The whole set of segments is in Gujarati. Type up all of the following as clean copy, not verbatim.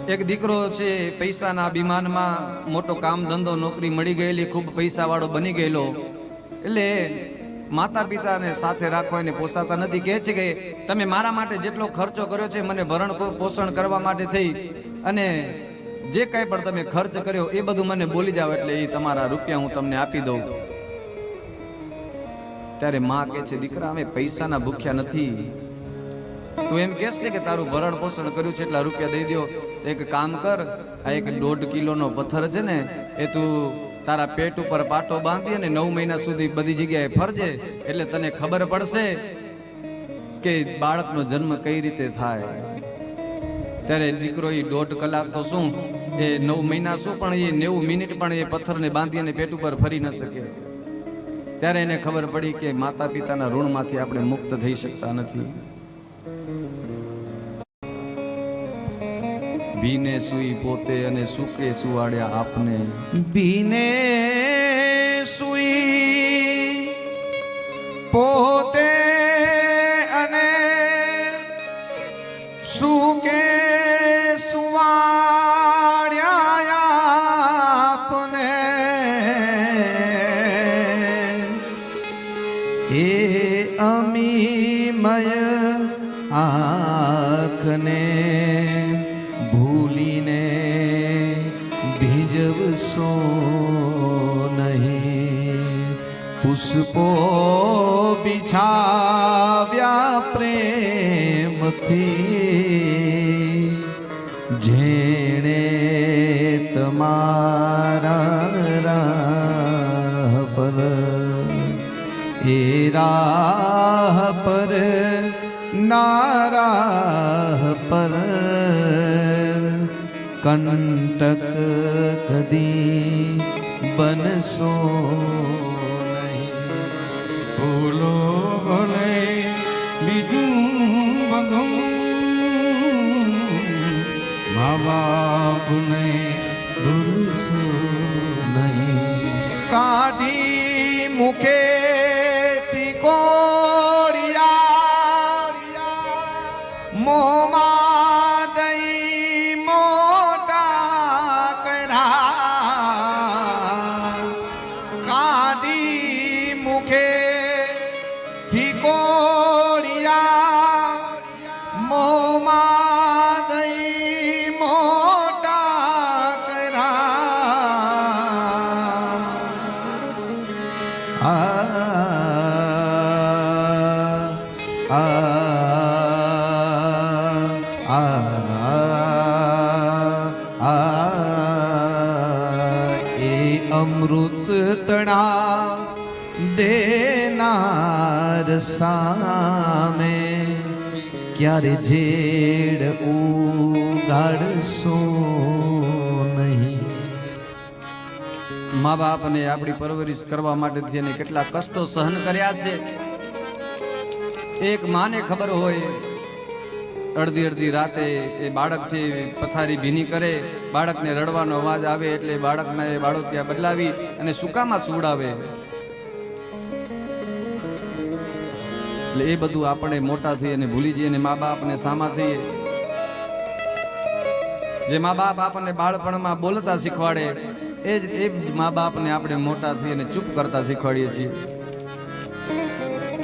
એક દીકરો છે પૈસાના અભિમાનમાં મોટો કામ ધંધો નોકરી મળી ગયેલી, ખૂબ પૈસા વાળો બની ગયેલો, એટલે માતા પિતાને સાથે રાખવા એને પોસાતા નથી. કહે છે કે તમે મારા માટે જેટલો ખર્ચો કર્યો છે, મને ભરણ પોષણ કરવા માટે થઈ અને જે કાંઈ પણ તમે ખર્ચ કર્યો એ બધું મને બોલી જાવ, એટલે એ તમારા રૂપિયા હું તમને આપી દઉં. ત્યારે માં કહે છે દીકરા અમે પૈસાના ભૂખ્યા નથી, તું એમ કહેશ ને કે તારું ભરણ પોષણ કર્યું છે એટલા રૂપિયા દઈ દો. એક કામ કર, આ એક 1.5 કિલોનો પથ્થર છે ને એ તું તારા પેટ ઉપર પાટો બાંધી અને 9 મહિના સુધી બધી જગ્યાએ ફરજે, એટલે તને ખબર પડશે કે બાળકનો જન્મ કઈ રીતે થાય. ત્યારે દીકરો એ 1.5 કલાક તો શું, એ 9 મહિના શું, પણ એ 90 મિનિટ પણ એ પથ્થરને બાંધી અને પેટ ઉપર ફરી ન શકે. ત્યારે એને ખબર પડી કે માતા પિતાના ઋણમાંથી આપણે મુક્ત થઈ શકતા નથી. ભીને સુઈ પોતે અને સુકે સુવાડ્યા આપને, ભીને સુઈ પોતે અને સુકે સુવાડ્યા આપને, એ અમીમય આંખને ભૂલીને ભીજવશો નહીં. પુષ્પો બિછાવ્યા પ્રેમથી, જેણે તમારા રાહ પર, એ રાહ પર નારાહ પર કંટક કદી બનશો નહીં. બોલો ભલે બીજું બધું, મા બાપને ભૂલશો નહીં. કાઢી મુખેથી કોળિયા, મોમાં દઈ મોટા કર્યા. કાઢી મુખેથી કોળિયા, મોમાં દઈ મોટા કર્યા. અમૃત તણા દેનાર સામે ક્યારે ઝેડ ઉગાડશો નહીં. મા બાપને આપણી પરવરિશ કરવા માટેથી એને કેટલા કષ્ટો સહન કર્યા છે. એક માને ખબર હોય અડધી રાતે એ બાળક છે પથારી ભીની કરે, બાળકને રડવાનો અવાજ આવે એટલે બાળકને એ બાળોતિયા બદલાવી અને સુકામાં સુવડાવે. એટલે એ બધું આપણે મોટા થઈ અને ભૂલી જઈએ અને મા બાપને સામા થઈએ. જે મા બાપ આપણને બાળપણમાં બોલતા શીખવાડે એ જ મા બાપને આપણે મોટા થઈ અને ચૂપ કરતા શીખવાડીએ છીએ.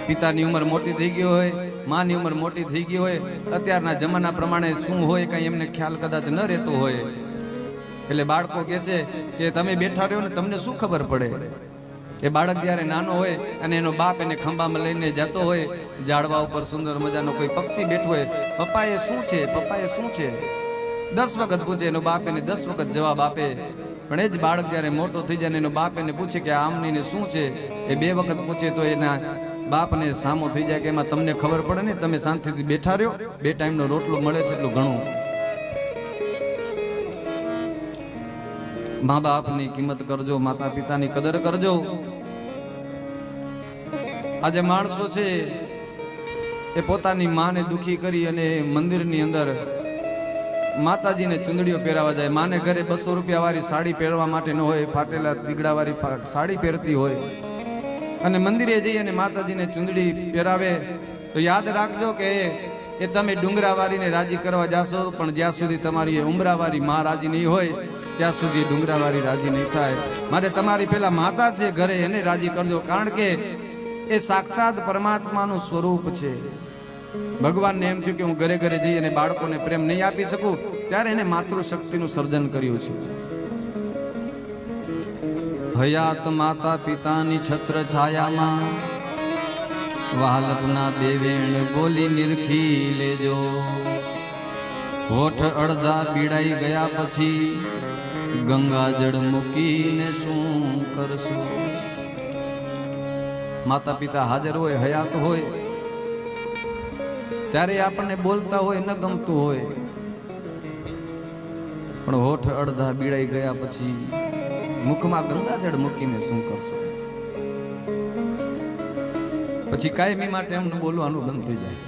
પિતાની ઉંમર મોટી થઈ ગઈ હોય, માની ઉંમર મોટી થઈ ગઈ હોય, અત્યારના જમાના પ્રમાણે શું હોય કંઈ એમને ખ્યાલ કદાચ ન રહેતો હોય, એટલે બાળકો કહે છે કે તમે બેઠા રહ્યો ને તમને શું ખબર પડે. એ બાળક જ્યારે નાનો હોય અને એનો બાપ એને ખંભામાં લઈને જતો હોય, ઝાડવા ઉપર સુંદર મજાનો કોઈ પક્ષી બેઠું હોય, પપ્પા એ શું છે, પપ્પા એ શું છે, 10 વખત પૂછે, એનો બાપ એને 10 વખત જવાબ આપે. પણ એ જ બાળક જ્યારે મોટો થઈ જાય એનો બાપ એને પૂછે કે આમની ને શું છે, એ 2 વખત પૂછે તો એના બાપને સામો થઈ જાય કે એમાં તમને ખબર પડે ને, તમે શાંતિથી બેઠા રહ્યો, 2 ટાઈમનો રોટલો મળે છે એટલું ઘણું. મા બાપની કિંમત કરજો, માતા પિતાની કદર કરજો. આજે માણસો છે એ પોતાની માને દુખી કરી અને મંદિરની અંદર માતાજીને ચુંદડીઓ પહેરાવા જાય. માને ઘરે 200 રૂપિયા વાળી સાડી પહેરવા માટે ન હોય, ફાટેલા દીગડા વાળી સાડી પહેરતી હોય અને મંદિરે જઈ અને માતાજીને ચુંદડી પહેરાવે તો યાદ રાખજો કે એ તમે ડુંગરાવારીને રાજી કરવા જાશો, પણ જ્યાં સુધી તમારી એ ઉમરાવારી માં રાજી નહીં હોય ત્યાં સુધી ડુંગરાવારી રાજી નહીં થાય. માટે તમારી પેલા માતા છે ઘરે, એને રાજી કરજો, કારણ કે એ સાક્ષાત પરમાત્માનું સ્વરૂપ છે. ભગવાનને એમ થયું કે હું ઘરે ઘરે જઈ અને બાળકોને પ્રેમ નહીં આપી શકું, ત્યારે એને માતૃશક્તિનું સર્જન કર્યું છે. હયાત માતા પિતાની છત્ર છાયામાં વાલપના દેવેણ બોલી નિરખી લેજો. હોઠ અડધા પીડાઈ ગયા પછી ગંગાજળ મૂકીને શું કરશું? માતા પિતા હાજર હોય, હયાત હોય, ત્યારે આપણને બોલતા હોય, ન ગમતું હોય, પણ હોઠ અડધા પીડાઈ ગયા પછી મુખમાં ગંગાજળ મૂકીને શું કરશો? પછી કાયમી માટે એમને બોલવાનું બંધ થઈ જાય.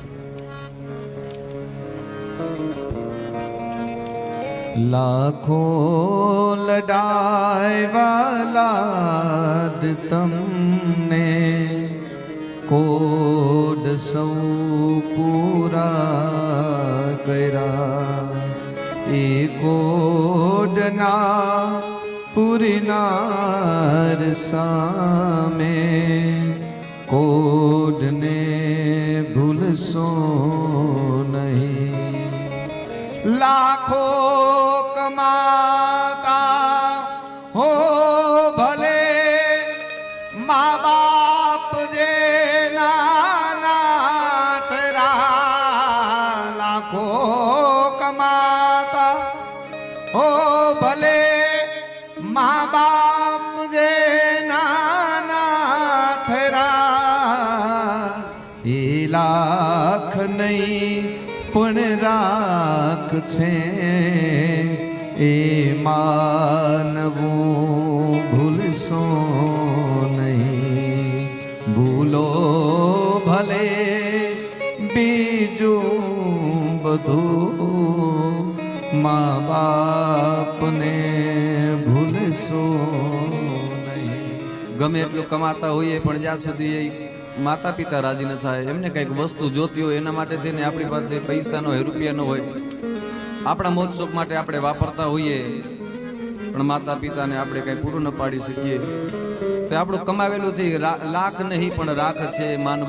લાખો લડાઈ વાલાદ તમને કોડ સૌ પૂરા કર્યા. એ કોડના પૂરનાર સામે કોડને ભૂલશો નહીં. લાખો કમાતા હો ભલે મા બાપ જે નાના તેરા. લાખો કમાતા હો ભલે મા બાપ જે નાના તેરા. એ લાખ નહીં પણ રાખ છે એ માનવું ભૂલશો નહીં. ભૂલો ભલે બીજું બધું મા બાપને ભૂલશો નહીં. ગમે એટલું કમાતા હોઈએ પણ જ્યાં સુધી માતા પિતા રાજી ન થાય, એમને કંઈક વસ્તુ જોતી હોય, એના માટે થઈને આપણી પાસે પૈસા ન હોય, રૂપિયા ન હોય, આપણા મોજ શોખ માટે આપણે વાપરતા હોઈએ, પણ માતા પિતાને આપણે કંઈ પૂરું ન પાડી શકીએ, તો આપણું કમાવેલું છે લાખ નહીં પણ રાખ છે માન